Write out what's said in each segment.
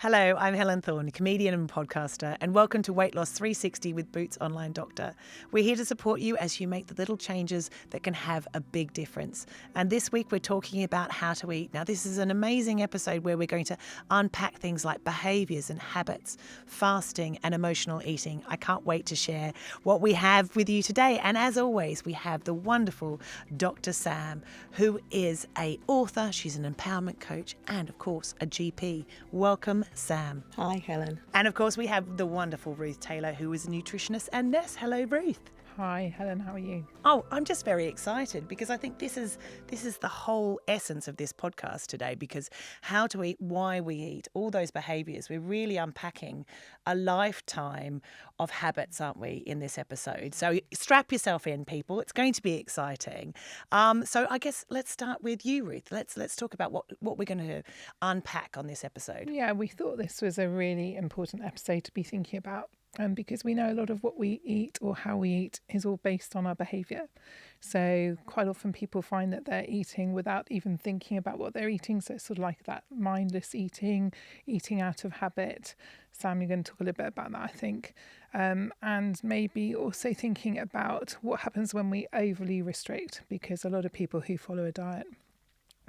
Hello, I'm Helen Thorn, comedian and podcaster, and welcome to Weight Loss 360 with Boots Online Doctor. We're here to support you as you make the little changes that can have a big difference. And this week we're talking about how to eat. Now, this is an amazing episode where we're going to unpack things like behaviours and habits, fasting and emotional eating. I can't wait to share what we have with you today. And as always, we have the wonderful Dr. Sam, who is an author, she's an empowerment coach, and of course, a GP. Welcome, Sam. Hi, Helen. And of course, we have the wonderful Ruth Taylor, who is a nutritionist and nurse. Hello, Ruth. Hi, Helen. How are you? Oh, I'm just very excited because I think this is the whole essence of this podcast today, because how to eat, why we eat, all those behaviours. We're really unpacking a lifetime of habits, aren't we, in this episode? So strap yourself in, people. It's going to be exciting. So I guess let's start with you, Ruth. Let's talk about what we're going to unpack on this episode. Yeah, we thought this was a really important episode to be thinking about. Because we know a lot of what we eat or how we eat is all based on our behaviour. So quite often people find that they're eating without even thinking about what they're eating. So it's sort of like that mindless eating out of habit. Sam, you're going to talk a little bit about that, I think. And maybe also thinking about what happens when we overly restrict, because a lot of people who follow a diet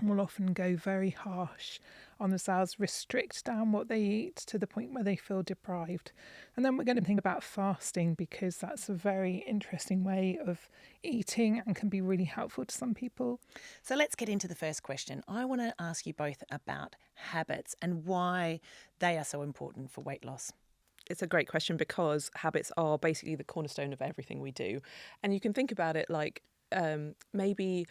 will often go very harsh on themselves, restrict down what they eat to the point where they feel deprived. And then we're going to think about fasting, because that's a very interesting way of eating and can be really helpful to some people. So let's get into the first question. I want to ask you both about habits and why they are so important for weight loss. It's a great question, because habits are basically the cornerstone of everything we do. And you can think about it like maybe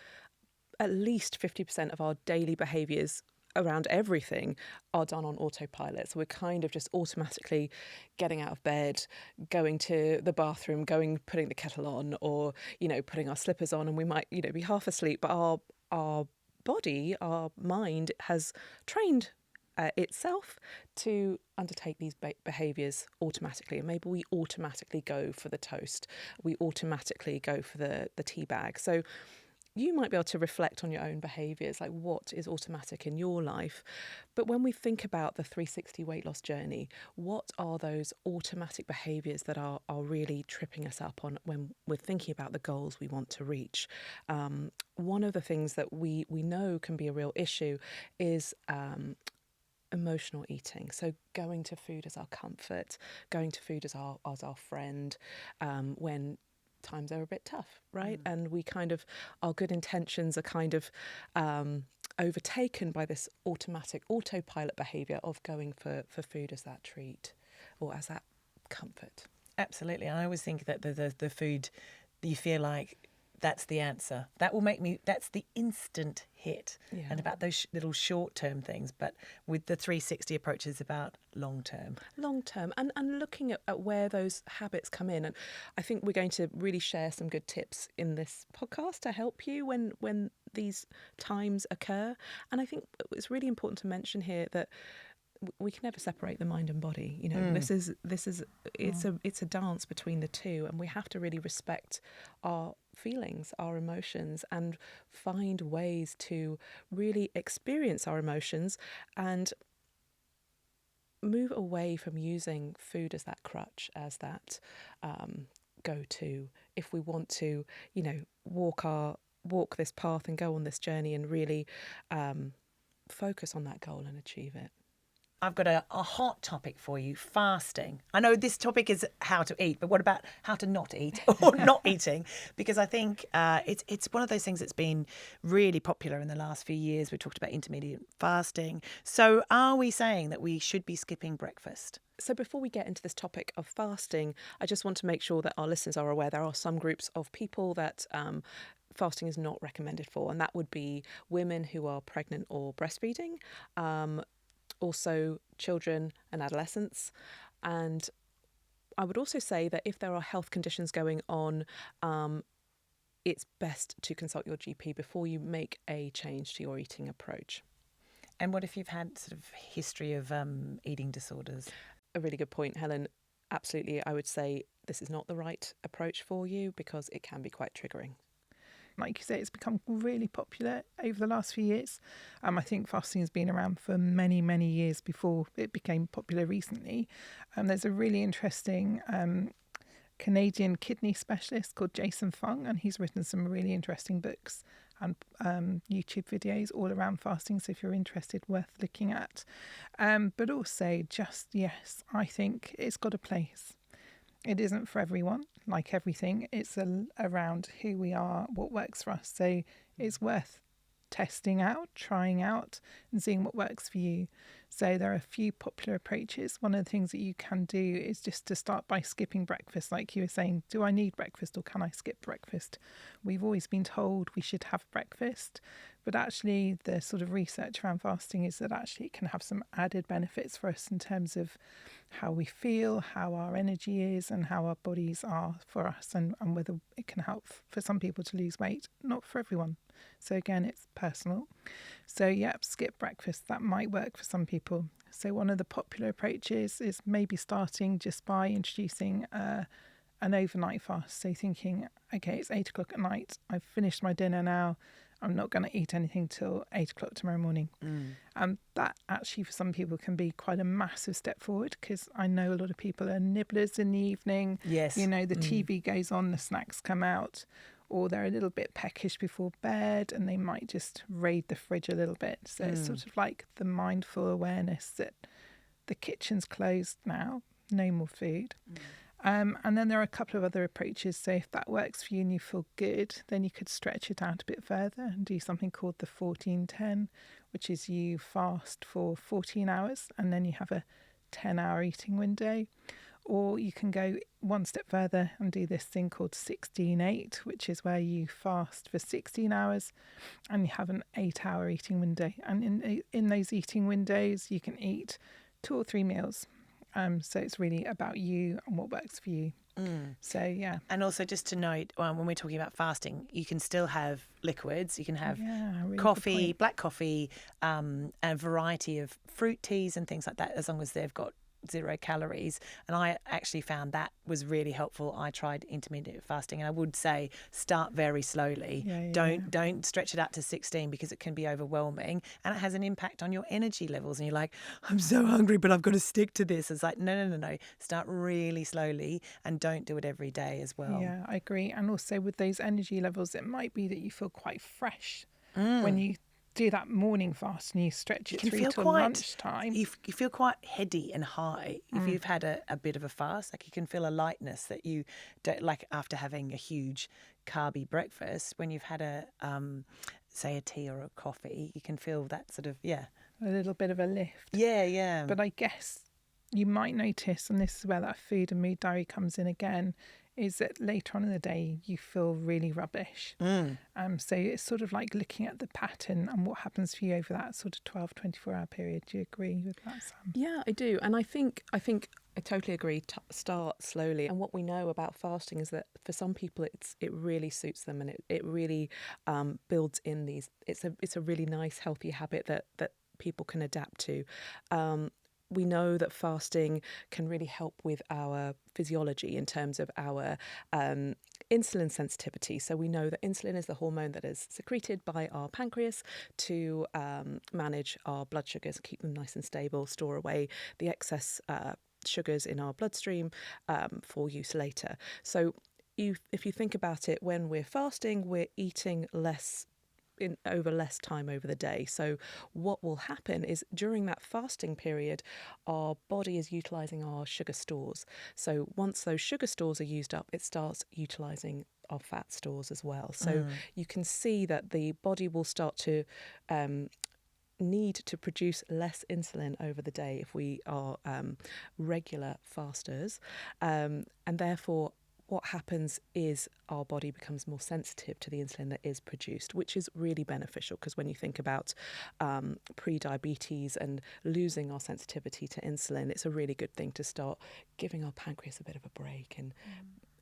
at least 50% of our daily behaviours around everything are done on autopilot. So we're kind of just automatically getting out of bed, going to the bathroom, putting the kettle on, or, putting our slippers on, and we might, be half asleep, but our body, our mind has trained itself to undertake these behaviours automatically. And maybe we automatically go for the toast. We automatically go for the tea bag. So you might be able to reflect on your own behaviours, like what is automatic in your life. But when we think about the 360 weight loss journey, what are those automatic behaviours that are really tripping us up on when we're thinking about the goals we want to reach? One of the things that we know can be a real issue is emotional eating. So going to food as our comfort, going to food as our friend, when times are a bit tough, right? And we our good intentions are kind of overtaken by this autopilot behaviour of going for food as that treat or as that comfort. Absolutely. I always think that the food, you feel like that's the answer. That will that's the instant hit. Yeah. And about those little short-term things. But with the 360 approach, it's about long-term. Long-term. And looking at where those habits come in. And I think we're going to really share some good tips in this podcast to help you when these times occur. And I think it's really important to mention here that we can never separate the mind and body. It's a dance between the two, and we have to really respect our feelings, our emotions, and find ways to really experience our emotions and move away from using food as that crutch, as that go-to. If we want to, walk this path and go on this journey and really focus on that goal and achieve it. I've got a hot topic for you, fasting. I know this topic is how to eat, but what about how to not eat or not eating? Because I think it's one of those things that's been really popular in the last few years. We talked about intermittent fasting. So are we saying that we should be skipping breakfast? So before we get into this topic of fasting, I just want to make sure that our listeners are aware there are some groups of people that fasting is not recommended for, and that would be women who are pregnant or breastfeeding, also children and adolescents. And I would also say that if there are health conditions going on, it's best to consult your GP before you make a change to your eating approach. And what if you've had sort of history of eating disorders? A really good point, Helen. Absolutely, I would say this is not the right approach for you because it can be quite triggering. like you say, it's become really popular over the last few years. I think fasting has been around for many, many years before it became popular recently. There's a really interesting Canadian kidney specialist called Jason Fung, and he's written some really interesting books and YouTube videos all around fasting. So if you're interested, worth looking at. But also yes, I think it's got a place. It isn't for everyone, like everything. It's around who we are, what works for us. So it's worth testing out, trying out, and seeing what works for you. So there are a few popular approaches. One of the things that you can do is just to start by skipping breakfast. Like you were saying, do I need breakfast or can I skip breakfast? We've always been told we should have breakfast, but actually the sort of research around fasting is that actually it can have some added benefits for us in terms of how we feel, how our energy is, and how our bodies are for us, and whether it can help for some people to lose weight, not for everyone. So again, it's personal. So skip breakfast. That might work for some people. So one of the popular approaches is maybe starting just by introducing an overnight fast. So thinking, okay, it's 8 o'clock at night. I've finished my dinner now. I'm not going to eat anything till 8 o'clock tomorrow morning. That actually for some people can be quite a massive step forward, because I know a lot of people are nibblers in the evening. Yes. The TV goes on, the snacks come out, or they're a little bit peckish before bed and they might just raid the fridge a little bit. So it's sort of like the mindful awareness that the kitchen's closed now, no more food. And then there are a couple of other approaches. So if that works for you and you feel good, then you could stretch it out a bit further and do something called the 14-10, which is you fast for 14 hours and then you have a 10-hour eating window. Or you can go one step further and do this thing called 16-8, which is where you fast for 16 hours and you have an 8-hour eating window. And in those eating windows, you can eat 2 or 3 meals. So it's really about you and what works for you. So, yeah. And also just to note, when we're talking about fasting, you can still have liquids. You can have really coffee, black coffee, a variety of fruit teas and things like that, as long as they've got 0 calories. And I actually found that was really helpful. I tried intermittent fasting, and I would say start very slowly. Don't stretch it out to 16, because it can be overwhelming and it has an impact on your energy levels, and you're like, I'm so hungry but I've got to stick to this. It's like no, start really slowly and don't do it every day as well. Yeah, I agree. And also with those energy levels, it might be that you feel quite fresh when you do that morning fast and you stretch it through till lunchtime. You feel quite heady and high if you've had a bit of a fast. Like you can feel a lightness that you don't, like after having a huge carby breakfast. When you've had a say a tea or a coffee, you can feel that sort of a little bit of a lift. Yeah. But I guess you might notice, and this is where that food and mood diary comes in again, is that later on in the day you feel really rubbish. So it's sort of like looking at the pattern and what happens for you over that sort of 12-24 hour period. Do you agree with that, Sam? Yeah, I do. And I think I totally agree. Start slowly. And what we know about fasting is that for some people it really suits them, and it really builds in these. It's a really nice, healthy habit that people can adapt to. We know that fasting can really help with our physiology in terms of our insulin sensitivity. So we know that insulin is the hormone that is secreted by our pancreas to manage our blood sugars, keep them nice and stable, store away the excess sugars in our bloodstream for use later. So if you think about it, when we're fasting, we're eating less time over the day. So what will happen is during that fasting period, our body is utilising our sugar stores. So once those sugar stores are used up, it starts utilising our fat stores as well. So you can see that the body will start to need to produce less insulin over the day if we are regular fasters, and therefore what happens is our body becomes more sensitive to the insulin that is produced, which is really beneficial, because when you think about pre-diabetes and losing our sensitivity to insulin, it's a really good thing to start giving our pancreas a bit of a break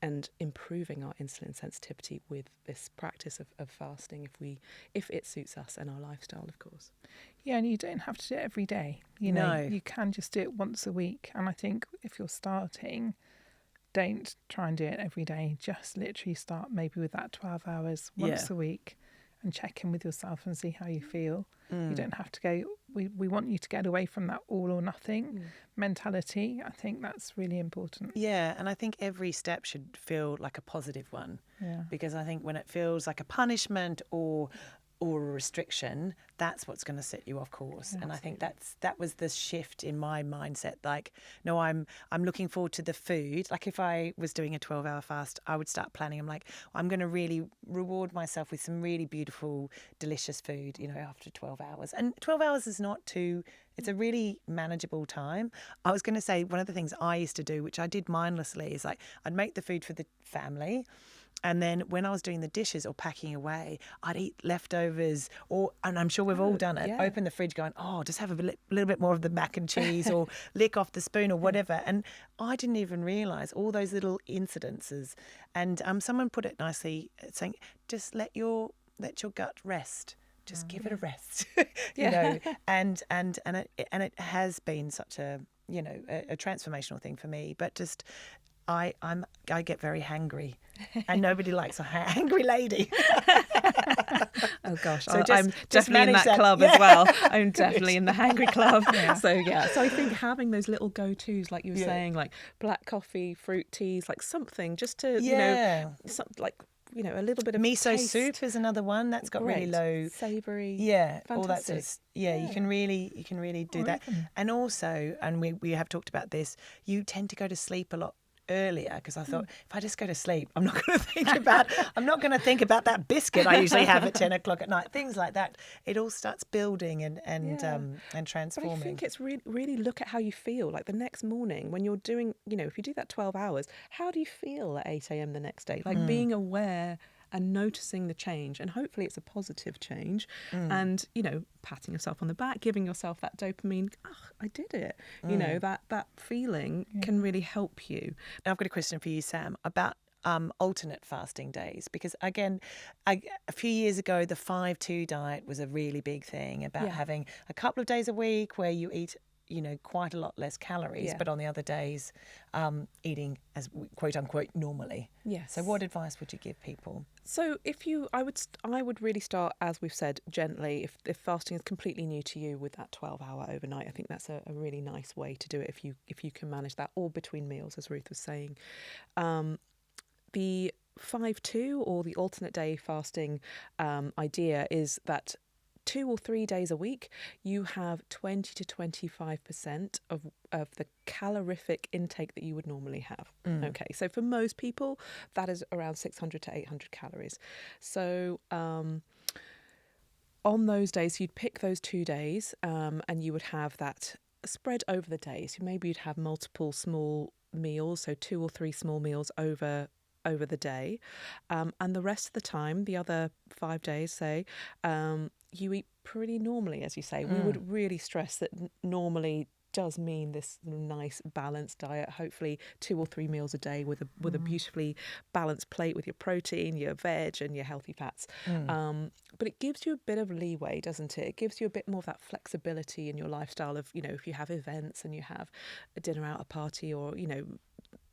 and improving our insulin sensitivity with this practice of fasting if it suits us and our lifestyle, of course. Yeah, and you don't have to do it every day. You can just do it once a week. And I think if you're starting, don't try and do it every day. Just literally start maybe with that 12 hours once a week and check in with yourself and see how you feel. You don't have to go, we want you to get away from that all or nothing mentality. I think that's really important. Yeah, and I think every step should feel like a positive one. Yeah. Because I think when it feels like a punishment or a restriction, that's what's going to set you off course. Yeah, and I think that was the shift in my mindset. Like, no, I'm looking forward to the food. Like if I was doing a 12-hour fast, I would start planning. I'm like, I'm going to really reward myself with some really beautiful, delicious food, after 12 hours. And 12 hours is not too, it's a really manageable time. I was going to say one of the things I used to do, which I did mindlessly, is like I'd make the food for the family. And then when I was doing the dishes or packing away, I'd eat leftovers, and I'm sure we've all done it, open the fridge going, just have a little bit more of the mac and cheese or lick off the spoon or whatever. And I didn't even realise all those little incidences. And someone put it nicely, saying, just let your gut rest. Just give it a rest, and it has been such a transformational thing for me. But just I get very hangry, and nobody likes a hangry lady. Oh gosh, so I'm definitely in that club as well. I'm definitely in the hangry club. So I think having those little go-tos, like you were saying, like black coffee, fruit teas, like something just to a little bit of miso taste. soup is another one that's got really low savoury. Fantastic. All that sort of, you can really do that. And also, and we have talked about this, you tend to go to sleep a lot earlier, because I thought if I just go to sleep, I'm not going to think about that biscuit I usually have at 10 o'clock at night. Things like that. It all starts building and transforming. But I think it's really look at how you feel. Like the next morning when you're doing, if you do that 12 hours, how do you feel at 8 a.m. the next day? Like being aware and noticing the change, and hopefully it's a positive change, and patting yourself on the back, giving yourself that dopamine. I did it. That feeling can really help you. I've got a question for you, Sam, about alternate fasting days, because again, a few years ago the 5-2 diet was a really big thing about having a couple of days a week where you eat quite a lot less calories, but on the other days eating as quote unquote normally. Yes. So what advice would you give people? So I would really start, as we've said, gently. If fasting is completely new to you, with that 12-hour overnight, I think that's a really nice way to do it if you can manage that, or between meals, as Ruth was saying. The 5-2 or the alternate day fasting idea is that 2 or 3 days a week, you have 20 to 25% of the calorific intake that you would normally have. Okay, so for most people, that is around 600 to 800 calories. So on those days, you'd pick those 2 days and you would have that spread over the days. So maybe you'd have multiple small meals, so 2 or 3 small meals over the day. And the rest of the time, the other 5 days, say, you eat pretty normally, as you say. We would really stress that normally does mean this nice balanced diet, hopefully 2 or 3 meals a day with a beautifully balanced plate with your protein, your veg and your healthy fats. But it gives you a bit of leeway, doesn't it? It gives you a bit more of that flexibility in your lifestyle of, if you have events and you have a dinner out, a party, or,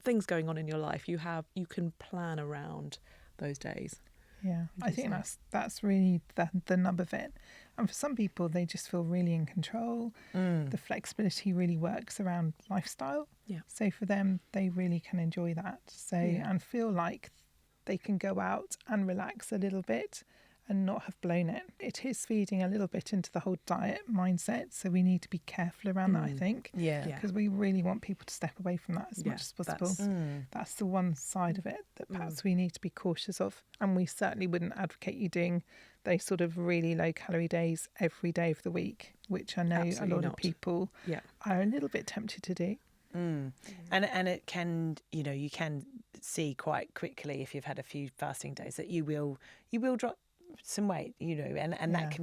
things going on in your life, you can plan around those days. Yeah, I think that's really the nub of it. And for some people, they just feel really in control. The flexibility really works around lifestyle. Yeah. So for them, they really can enjoy that. So and feel like they can go out and relax a little bit and not have blown it. It is feeding a little bit into the whole diet mindset, so we need to be careful around that, I think. Because we really want people to step away from that as much as possible. That's the one side of it that perhaps we need to be cautious of. And we certainly wouldn't advocate you doing those sort of really low calorie days every day of the week, which I know a lot of people are a little bit tempted to do. And it can, you can see quite quickly, if you've had a few fasting days, that you will drop some weight, and that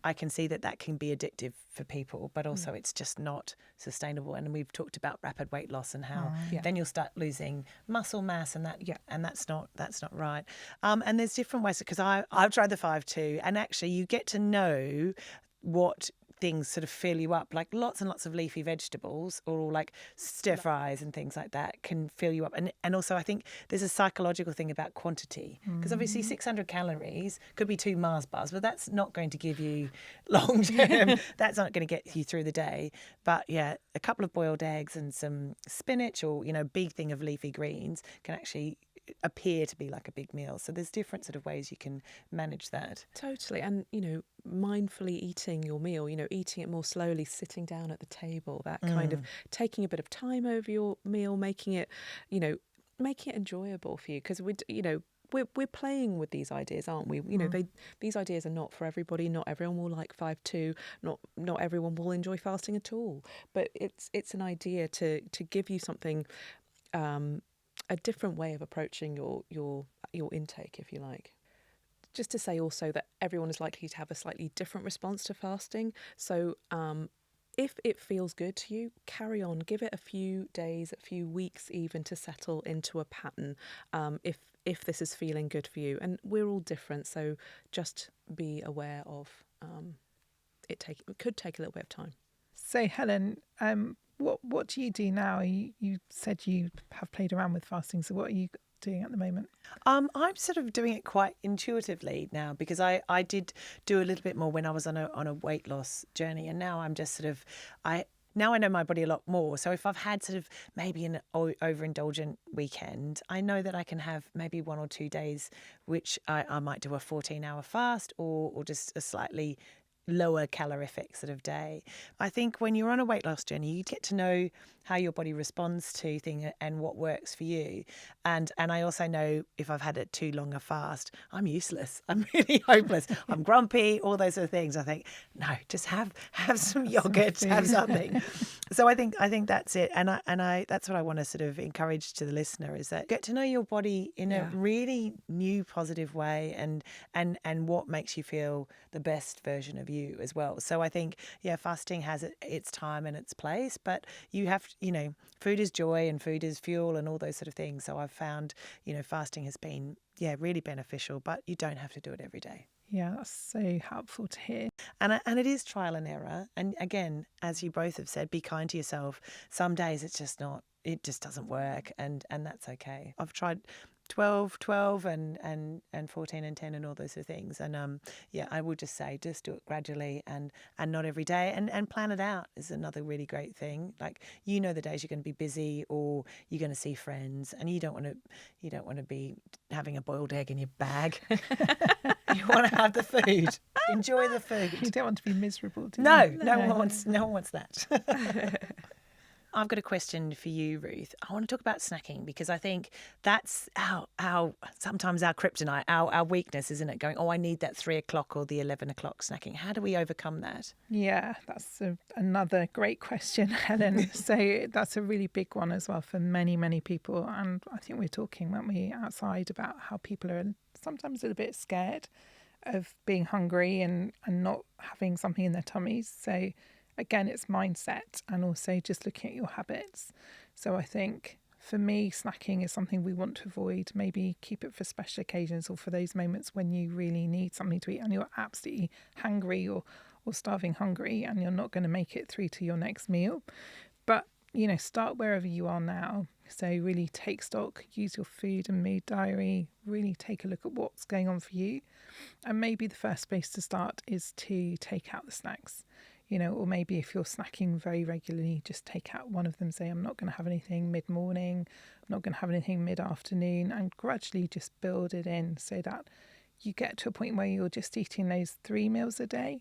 I can see that can be addictive for people, but also it's just not sustainable. And we've talked about rapid weight loss and how then you'll start losing muscle mass, and that's not right. And there's different ways, because I've tried the 5-2, and actually you get to know what things sort of fill you up, like lots and lots of leafy vegetables or like stir fries and things like that can fill you up. And also I think there's a psychological thing about quantity, because obviously 600 calories could be 2 Mars bars, but that's not going to give you long term, that's not going to get you through the day. But yeah, a couple of boiled eggs and some spinach or, you know, big thing of leafy greens can actually appear to be like a big meal. So there's different sort of ways you can manage that. Totally. And, you know, mindfully eating your meal, you know, eating it more slowly, sitting down at the table, that kind of taking a bit of time over your meal, making it, you know, making it enjoyable for you. Because, we're playing with these ideas, aren't we? You know, these ideas are not for everybody. Not everyone will like 5-2. Not everyone will enjoy fasting at all. But it's an idea to give you something, a different way of approaching your intake, if you like. Just to say also that everyone is likely to have a slightly different response to fasting. So if it feels good to you, carry on. Give it a few days, a few weeks even to settle into a pattern, if this is feeling good for you. And we're all different, so just be aware of it could take a little bit of time. So Helen, what do you do now? You said you have played around with fasting, so what are you doing at the moment? I'm sort of doing it quite intuitively now, because I did do a little bit more when I was on a weight loss journey, and now I'm just sort of now I know my body a lot more. So if I've had sort of maybe an overindulgent weekend, I know that I can have maybe 1 or 2 days which I might do a 14-hour fast or just a slightly lower calorific sort of day. I think when you're on a weight loss journey, you get to know how your body responds to things and what works for you. And I also know if I've had a too long a fast, I'm useless. I'm really hopeless. I'm grumpy, all those sort of things. I think, no, just have some yogurt, have something. So I think that's it. And I that's what I want to sort of encourage to the listener, is that get to know your body in a really new, positive way, and what makes you feel the best version of you as well. So I think, fasting has its time and its place, but you have, food is joy and food is fuel and all those sort of things. So I've found, fasting has been, really beneficial, but you don't have to do it every day. Yeah, that's so helpful to hear. And it is trial and error. And again, as you both have said, be kind to yourself. Some days it just doesn't work, and that's okay. I've tried 12 and 14 and 10 and all those sort of things. And I would just say, just do it gradually and not every day, and plan it out is another really great thing. Like, the days you're going to be busy or you're going to see friends, and you don't want to be having a boiled egg in your bag. You want to have the food. Enjoy the food. You don't want to be miserable, do you? No one wants that. I've got a question for you, Ruth. I want to talk about snacking, because I think that's our sometimes our kryptonite, our weakness, isn't it? Going, I need that 3 o'clock or the 11 o'clock snacking. How do we overcome that? Yeah, that's another great question, Helen. So that's a really big one as well for many, many people. And I think we're talking, weren't we, outside about how people are sometimes a little bit scared of being hungry and not having something in their tummies. So again, it's mindset and also just looking at your habits. So I think for me, snacking is something we want to avoid. Maybe keep it for special occasions or for those moments when you really need something to eat and you're absolutely hungry or starving hungry and you're not going to make it through to your next meal. But, start wherever you are now. So really take stock, use your food and mood diary, really take a look at what's going on for you. And maybe the first place to start is to take out the snacks. Or maybe if you're snacking very regularly, just take out one of them. Say, I'm not going to have anything mid-morning, I'm not going to have anything mid-afternoon, and gradually just build it in so that you get to a point where you're just eating those 3 meals a day.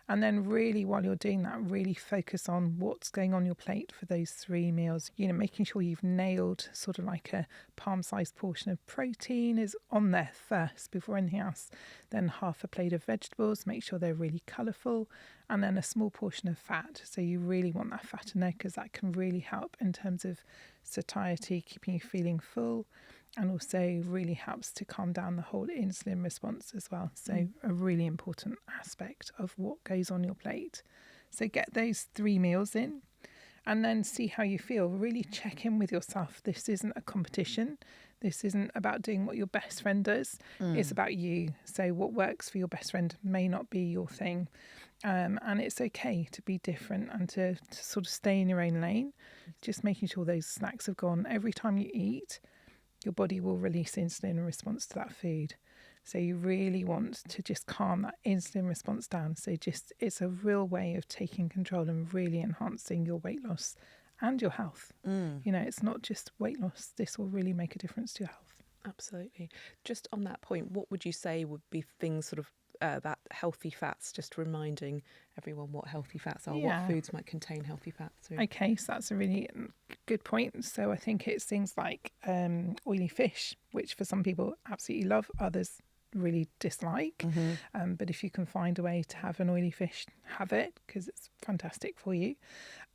And then really, while you're doing that, really focus on what's going on your plate for those 3 meals. Making sure you've nailed sort of like a palm-sized portion of protein is on there first before anything else. Then half a plate of vegetables, make sure they're really colourful. And then a small portion of fat. So you really want that fat in there, because that can really help in terms of satiety, keeping you feeling full. And also really helps to calm down the whole insulin response as well. So a really important aspect of what goes on your plate. So get those 3 meals in and then see how you feel. Really check in with yourself. This isn't a competition. This isn't about doing what your best friend does. It's about you. So what works for your best friend may not be your thing. And it's okay to be different and to sort of stay in your own lane, just making sure those snacks have gone. Every time you eat, your body will release insulin in response to that food. So you really want to just calm that insulin response down. So just it's a real way of taking control and really enhancing your weight loss and your health. You know, it's not just weight loss. This will really make a difference to your health. Absolutely. Just on that point, what would you say would be things sort of that healthy fats, just reminding everyone what healthy fats are, what foods might contain healthy fats? Okay, so that's a really good point. So I think it's things like oily fish, which for some people absolutely love, others really dislike. But if you can find a way to have an oily fish, have it, because it's fantastic for you.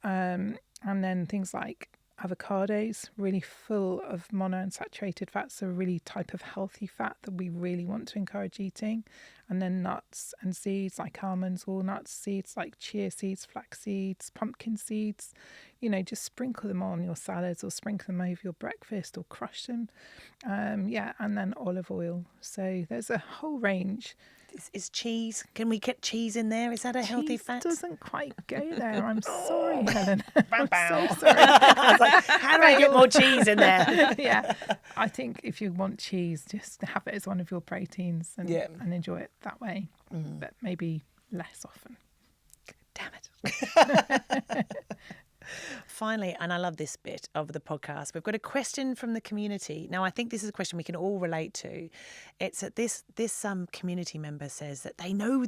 And then things like avocados, really full of monounsaturated fats, so a really type of healthy fat that we really want to encourage eating. And then nuts and seeds like almonds, walnuts, seeds like chia seeds, flax seeds, pumpkin seeds. You know, just sprinkle them on your salads or sprinkle them over your breakfast or crush them. And then olive oil. So there's a whole range. Is cheese? Can we get cheese in there? Is that a healthy fat? Cheese doesn't quite go there. I'm sorry, Helen. I'm so sorry. I was like, how do I get more cheese in there? Yeah, I think if you want cheese, just have it as one of your proteins and enjoy it that way, but maybe less often. Damn it. Finally, and I love this bit of the podcast, we've got a question from the community. Now, I think this is a question we can all relate to. It's that this community member says that they know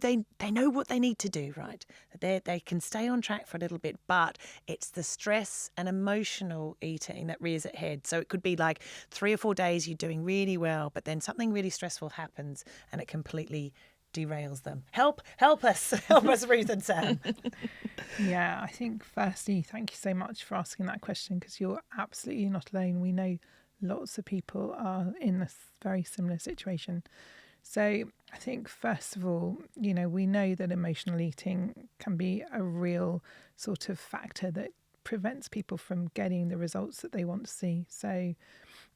what they need to do, right? That they can stay on track for a little bit, but it's the stress and emotional eating that rears its head. So it could be like 3 or 4 days you're doing really well, but then something really stressful happens and it completely derails them. Help us, Ruth and Sam. Yeah, I think firstly, thank you so much for asking that question, because you're absolutely not alone. We know lots of people are in this very similar situation. So I think first of all, you know, we know that emotional eating can be a real sort of factor that prevents people from getting the results that they want to see. So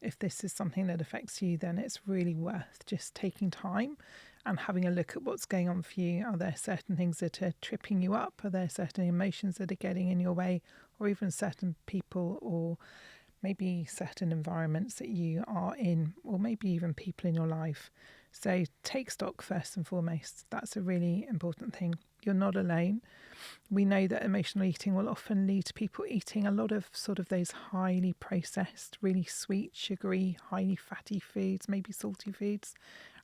if this is something that affects you, then it's really worth just taking time and having a look at what's going on for you. Are there certain things that are tripping you up? Are there certain emotions that are getting in your way, or even certain people or maybe certain environments that you are in, or maybe even people in your life? So take stock first and foremost. That's a really important thing. You're not alone. We know that emotional eating will often lead to people eating a lot of sort of those highly processed, really sweet, sugary, highly fatty foods, maybe salty foods.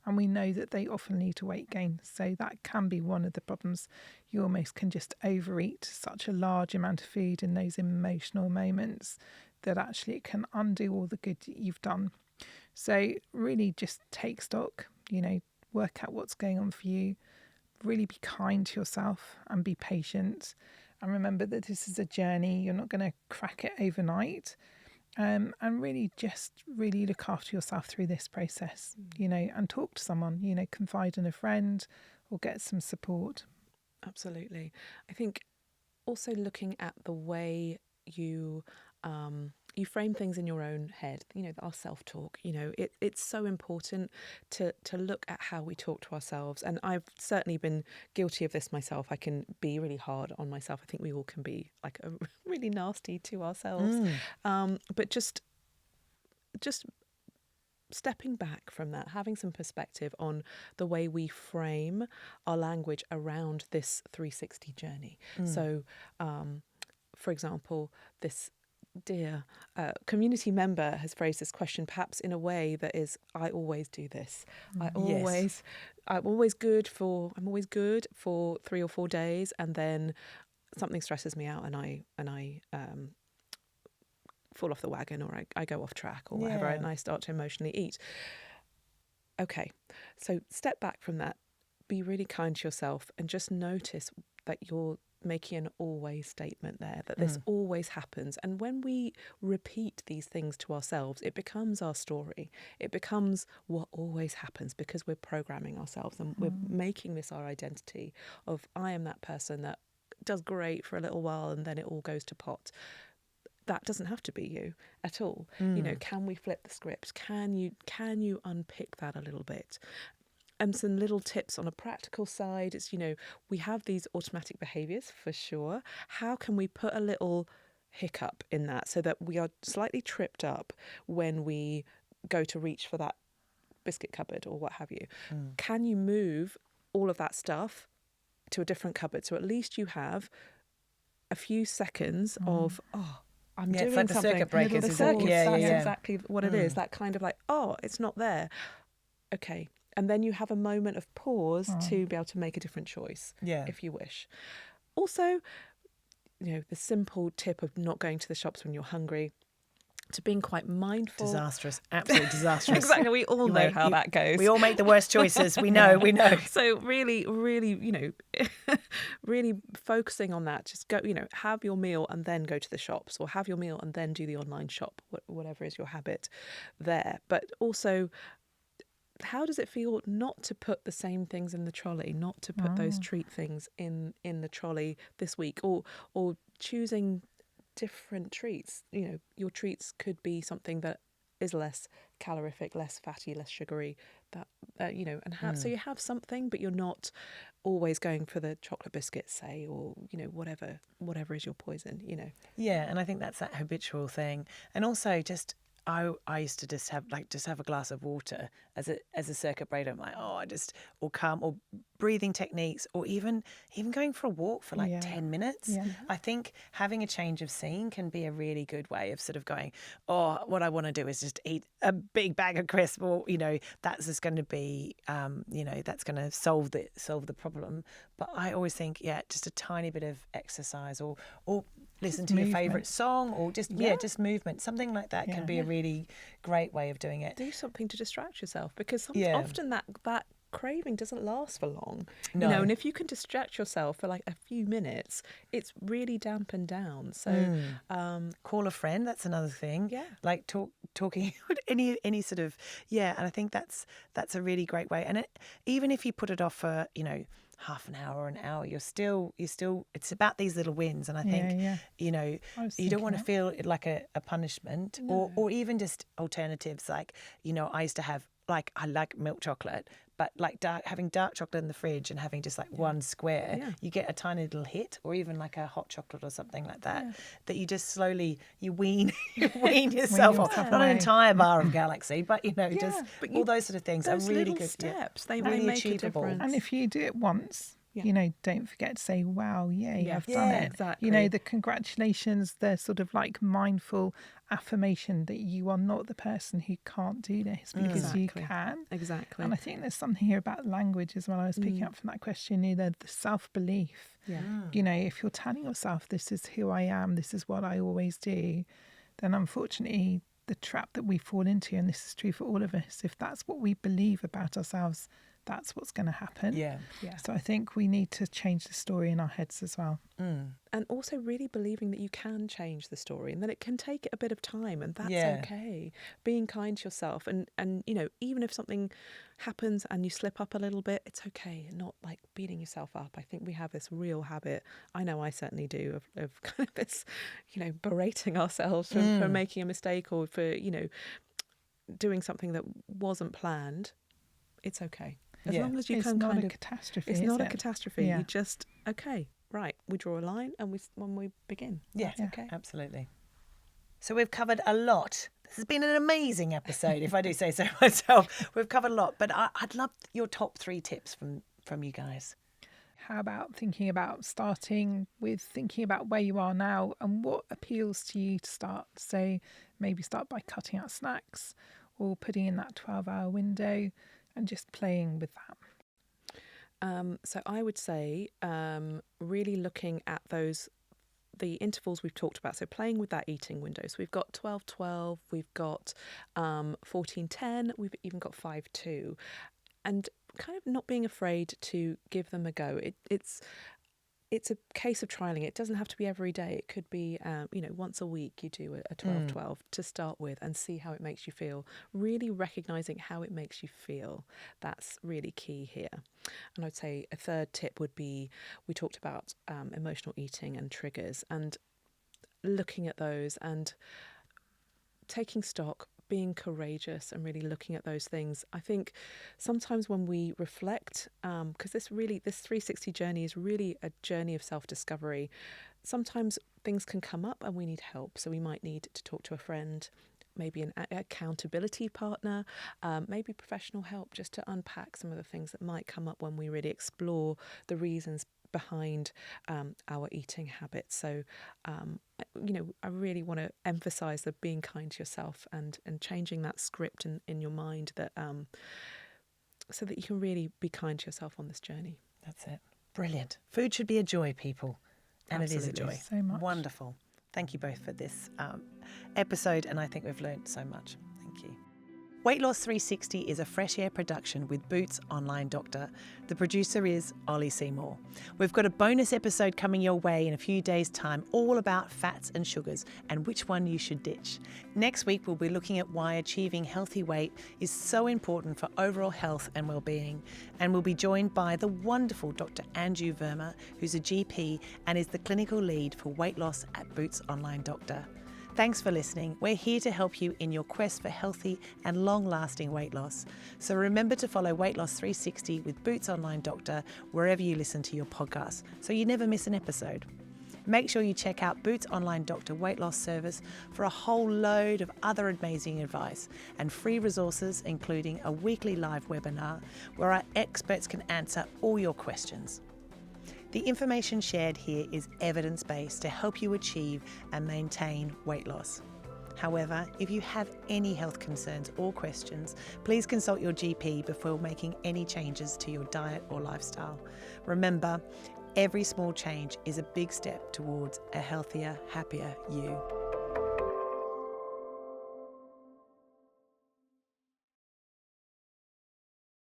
And we know that they often lead to weight gain. So that can be one of the problems. You almost can just overeat such a large amount of food in those emotional moments that actually it can undo all the good that you've done. So really just take stock, you know, work out what's going on for you, really be kind to yourself and be patient. And remember that this is a journey. You're not going to crack it overnight. And really just really look after yourself through this process, you know, and talk to someone, you know, confide in a friend or get some support. Absolutely. I think also looking at the way you frame things in your own head, you know, our self-talk, you know, it's so important to look at how we talk to ourselves. And I've certainly been guilty of this myself. I can be really hard on myself. I think we all can be like really nasty to ourselves. But just stepping back from that, having some perspective on the way we frame our language around this 360 journey. So, for example, this dear community member has phrased this question perhaps in a way that is, I always do this. I'm always good for 3 or 4 days, and then something stresses me out and I fall off the wagon, or I go off track or whatever, and I start to emotionally eat. Okay, so step back from that, be really kind to yourself, and just notice that you're making an always statement there, that this always happens. And when we repeat these things to ourselves, it becomes our story. It becomes what always happens, because we're programming ourselves and we're making this our identity of, I am that person that does great for a little while and then it all goes to pot. That doesn't have to be you at all. You know, can we flip the script? Can you unpick that a little bit? some little tips on a practical side. It's, we have these automatic behaviours for sure. How can we put a little hiccup in that so that we are slightly tripped up when we go to reach for that biscuit cupboard or what have you? Can you move all of that stuff to a different cupboard? So at least you have a few seconds of, I'm doing it's like something. the circuit breakers. The Is circuits, it? Yeah, that's yeah. exactly what it is. That kind of like, it's not there. Okay. And then you have a moment of pause to be able to make a different choice, if you wish. Also, the simple tip of not going to the shops when you're hungry, to being quite mindful. Disastrous, absolutely disastrous. Exactly, we all know how that goes. We all make the worst choices. We know. So really, really focusing on that. Just go, have your meal and then go to the shops, or have your meal and then do the online shop, whatever is your habit there. But also, how does it feel not to put the same things in the trolley, not to put those treat things in the trolley this week, or choosing different treats? Your treats could be something that is less calorific, less fatty, less sugary, so you have something, but you're not always going for the chocolate biscuit, say, or whatever is your poison. Yeah, and I think that's that habitual thing. And also just I used to just have a glass of water as a circuit breaker. I'm like, or calm, or breathing techniques, or even going for a walk for 10 minutes. Yeah. I think having a change of scene can be a really good way of sort of going, what I want to do is just eat a big bag of crisps, or that's just going to be that's going to solve the problem. But I always think just a tiny bit of exercise, or listen to your favourite song, or just movement, something like that can be a really great way of doing it. Do something to distract yourself, because often that craving doesn't last for long. No. And if you can distract yourself for like a few minutes, it's really dampened down. So call a friend, that's another thing. Yeah. Like talking any sort of and I think that's a really great way. And even if you put it off for half an hour or an hour, you're still it's about these little wins. And I think you don't want to feel it like a punishment. No. or even just alternatives, like I used to have, like, I like milk chocolate, but like having dark chocolate in the fridge and having just like one square, you get a tiny little hit, or even like a hot chocolate or something like that, that you just slowly wean yourself off. Not an entire bar of Galaxy, but just but all those sort of things are really good steps. They really really make achievable. a difference. And if you do it once, don't forget to say, wow, you have done it. Exactly. The congratulations, the sort of like mindful affirmation that you are not the person who can't do this, because you can. Exactly. And I think there's something here about language as well. I was picking up from that question, the self-belief. Yeah. If you're telling yourself, this is who I am, this is what I always do, then unfortunately the trap that we fall into, and this is true for all of us, if that's what we believe about ourselves, that's what's going to happen. Yeah. So I think we need to change the story in our heads as well. And also really believing that you can change the story, and that it can take a bit of time, and that's okay. Being kind to yourself, and even if something happens and you slip up a little bit, it's okay. Not like beating yourself up. I think we have this real habit, I know I certainly do, of kind of this, berating ourselves for making a mistake, or for, doing something that wasn't planned. It's okay. As long as you can kind of catastrophe. It's not a catastrophe. Yeah. You just right. We draw a line, and when we begin. Yeah, That's okay. Absolutely. So we've covered a lot. This has been an amazing episode, if I do say so myself. We've covered a lot, but I'd love your top 3 tips from you guys. How about starting with thinking about where you are now and what appeals to you to start? So maybe start by cutting out snacks, or putting in that 12-hour window, and just playing with that. So I would say really looking at the intervals we've talked about. So playing with that eating window. So we've got 12-12, we've got 14-10, we've even got 5-2. And kind of not being afraid to give them a go. It's a case of trialling. It doesn't have to be every day. It could be, once a week you do a 12-12 to start with, and see how it makes you feel. Really recognising how it makes you feel. That's really key here. And I'd say a third tip would be, we talked about emotional eating and triggers, and looking at those and taking stock, being courageous and really looking at those things. I think sometimes when we reflect, because this 360 journey is really a journey of self-discovery, sometimes things can come up and we need help. So we might need to talk to a friend, maybe an accountability partner, maybe professional help, just to unpack some of the things that might come up when we really explore the reasons behind our eating habits. So, I really want to emphasize that being kind to yourself and changing that script in your mind, that so that you can really be kind to yourself on this journey. That's it. Brilliant. Food should be a joy, people. And Absolutely. It is a joy. So much. Wonderful. Thank you both for this episode, and I think we've learned so much. Thank you. Weight Loss 360 is a fresh air production with Boots Online Doctor. The producer is Ollie Seymour. We've got a bonus episode coming your way in a few days' time, all about fats and sugars and which one you should ditch. Next week, we'll be looking at why achieving healthy weight is so important for overall health and well-being. And we'll be joined by the wonderful Dr. Anju Verma, who's a GP and is the clinical lead for weight loss at Boots Online Doctor. Thanks for listening. We're here to help you in your quest for healthy and long-lasting weight loss. So remember to follow Weight Loss 360 with Boots Online Doctor wherever you listen to your podcasts, so you never miss an episode. Make sure you check out Boots Online Doctor weight loss service for a whole load of other amazing advice and free resources, including a weekly live webinar where our experts can answer all your questions. The information shared here is evidence-based to help you achieve and maintain weight loss. However, if you have any health concerns or questions, please consult your GP before making any changes to your diet or lifestyle. Remember, every small change is a big step towards a healthier, happier you.